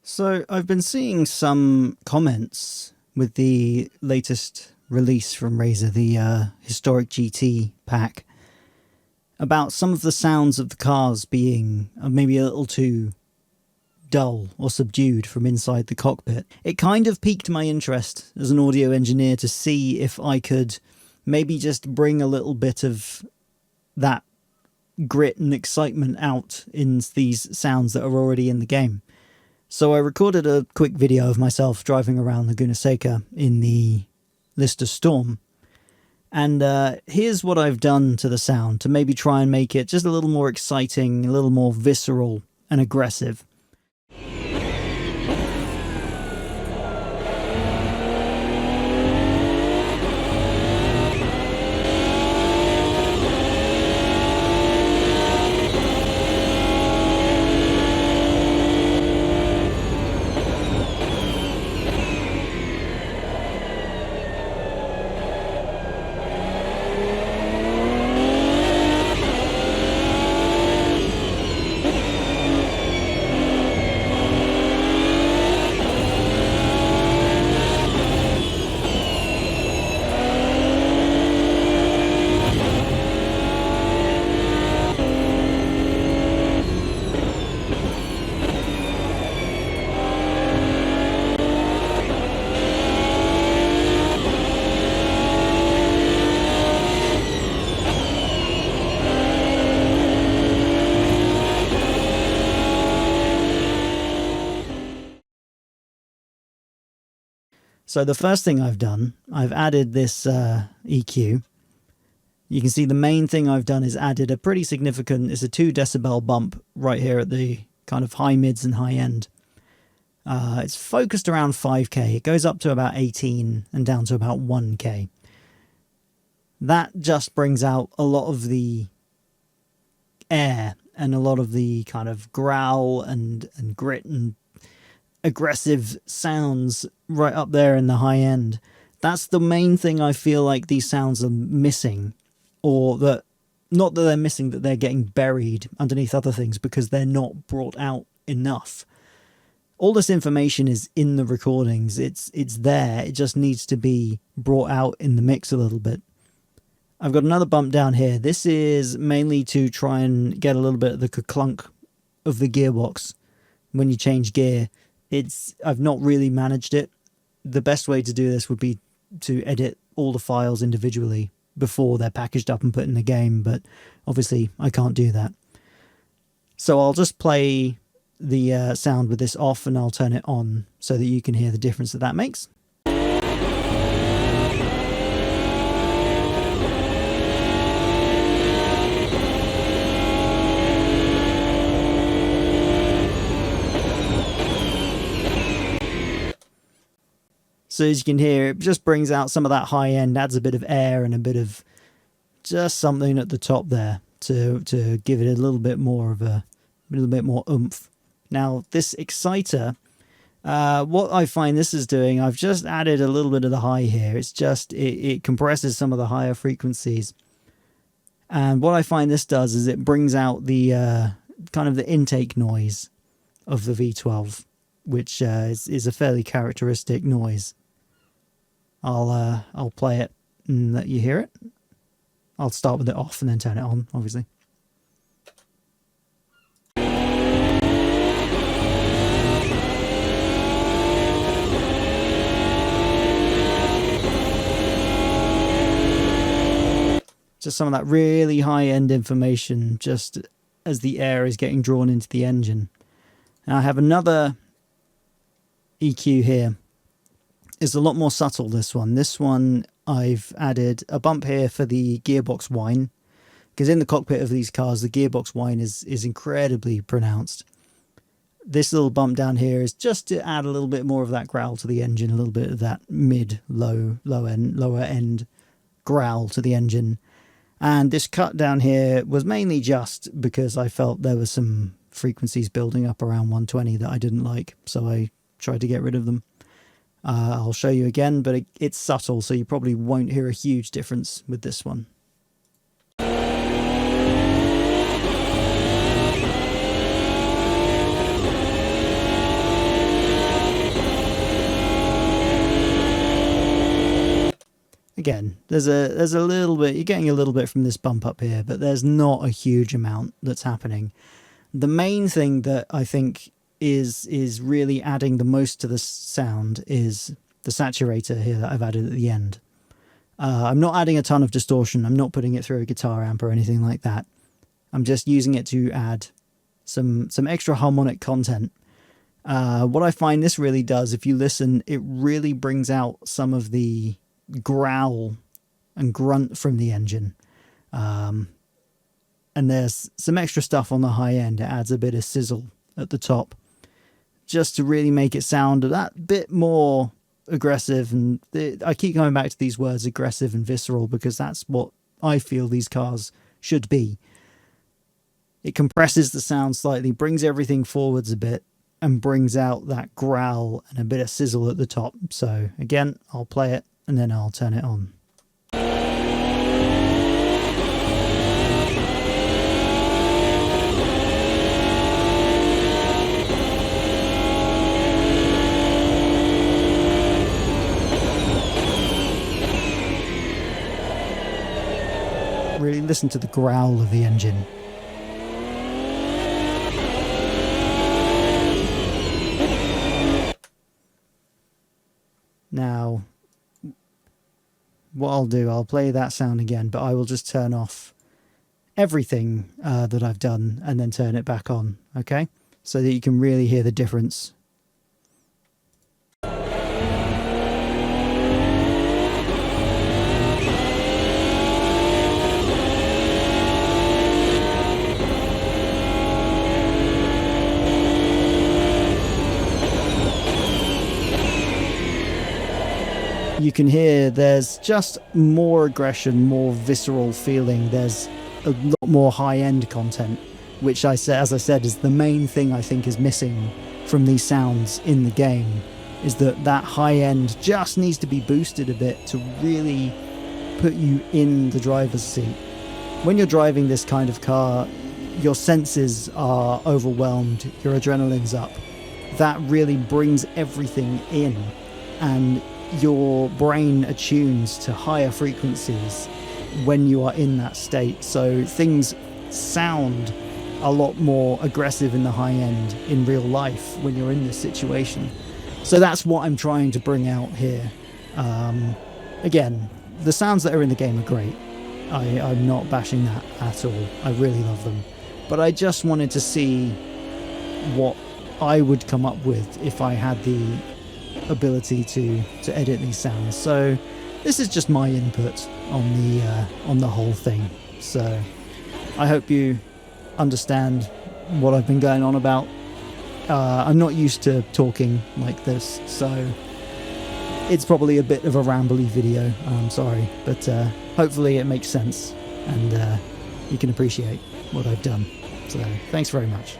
So I've been seeing some comments with the latest release from Razer, the Historic GT pack, about some of the sounds of the cars being maybe a little too dull or subdued from inside the cockpit. It kind of piqued my interest as an audio engineer to see if I could maybe just bring a little bit of that grit and excitement out in these sounds that are already in the game. So I recorded a quick video of myself driving around Laguna Seca in the Lister Storm. And here's what I've done to the sound to maybe try and make it just a little more exciting, a little more visceral and aggressive. So the first thing I've done, I've added this EQ. You can see the main thing I've done is added a pretty significant, it's a 2 decibel bump right here at the kind of high mids and high end. It's focused around 5k. It goes up to about 18 and down to about 1k. That just brings out a lot of the air and a lot of the kind of growl and grit and aggressive sounds right up there in the high end. That's the main thing I feel like these sounds are missing, or that, not that they're missing, that they're getting buried underneath other things because they're not brought out enough. All this information is in the recordings. It's there. It just needs to be brought out in the mix a little bit. I've got another bump down here. This is mainly to try and get a little bit of the clunk of the gearbox when you change gear. I've not really managed it. The best way to do this would be to edit all the files individually before they're packaged up and put in the game, but obviously I can't do that. So I'll just play the sound with this off and I'll turn it on so that you can hear the difference that makes. So as you can hear, it just brings out some of that high end, adds a bit of air and a bit of just something at the top there to give it a little bit more oomph. Now this exciter, what I find this is doing, I've just added a little bit of the high here. It's just, it compresses some of the higher frequencies. And what I find this does is it brings out the kind of the intake noise of the V12, which is a fairly characteristic noise. I'll play it and let you hear it. I'll start with it off and then turn it on, obviously. Just some of that really high-end information just as the air is getting drawn into the engine. Now I have another EQ here. It's a lot more subtle, this one. This one, I've added a bump here for the gearbox whine, because in the cockpit of these cars, the gearbox whine is incredibly pronounced. This little bump down here is just to add a little bit more of that growl to the engine, a little bit of that lower end growl to the engine. And this cut down here was mainly just because I felt there were some frequencies building up around 120 that I didn't like, so I tried to get rid of them. I'll show you again, but it's subtle, so you probably won't hear a huge difference with this one. again, there's a little bit, you're getting a little bit from this bump up here, but there's not a huge amount that's happening. The main thing that I think is really adding the most to the sound is the saturator here that I've added at the end. I'm not adding a ton of distortion. I'm not putting it through a guitar amp or anything like that. I'm just using it to add some extra harmonic content. What I find this really does, if you listen, it really brings out some of the growl and grunt from the engine. And there's some extra stuff on the high end. It adds a bit of sizzle at the top, just to really make it sound that bit more aggressive. And I keep going back to these words, aggressive and visceral, because that's what I feel these cars should be. It compresses the sound slightly, brings everything forwards a bit, and brings out that growl and a bit of sizzle at the top. So again, I'll play it and then I'll turn it on. Really listen to the growl of the engine. Now, what I'll do, I'll play that sound again, but I will just turn off everything that I've done and then turn it back on, okay? So that you can really hear the difference. You can hear there's just more aggression, more visceral feeling. There's a lot more high-end content, which as I said, is the main thing I think is missing from these sounds in the game, is that high-end just needs to be boosted a bit to really put you in the driver's seat. When you're driving this kind of car, your senses are overwhelmed, your adrenaline's up. That really brings everything in, and your brain attunes to higher frequencies when you are in that state. So things sound a lot more aggressive in the high end in real life when you're in this situation. So that's what I'm trying to bring out here. Again, the sounds that are in the game are great. I'm not bashing that at all. I really love them. But I just wanted to see what I would come up with if I had the ability to edit these sounds. So this is just my input on the whole thing. So I hope you understand what I've been going on about. I'm not used to talking like this, so it's probably a bit of a rambly video. I'm sorry, but hopefully it makes sense and you can appreciate what I've done. So thanks very much.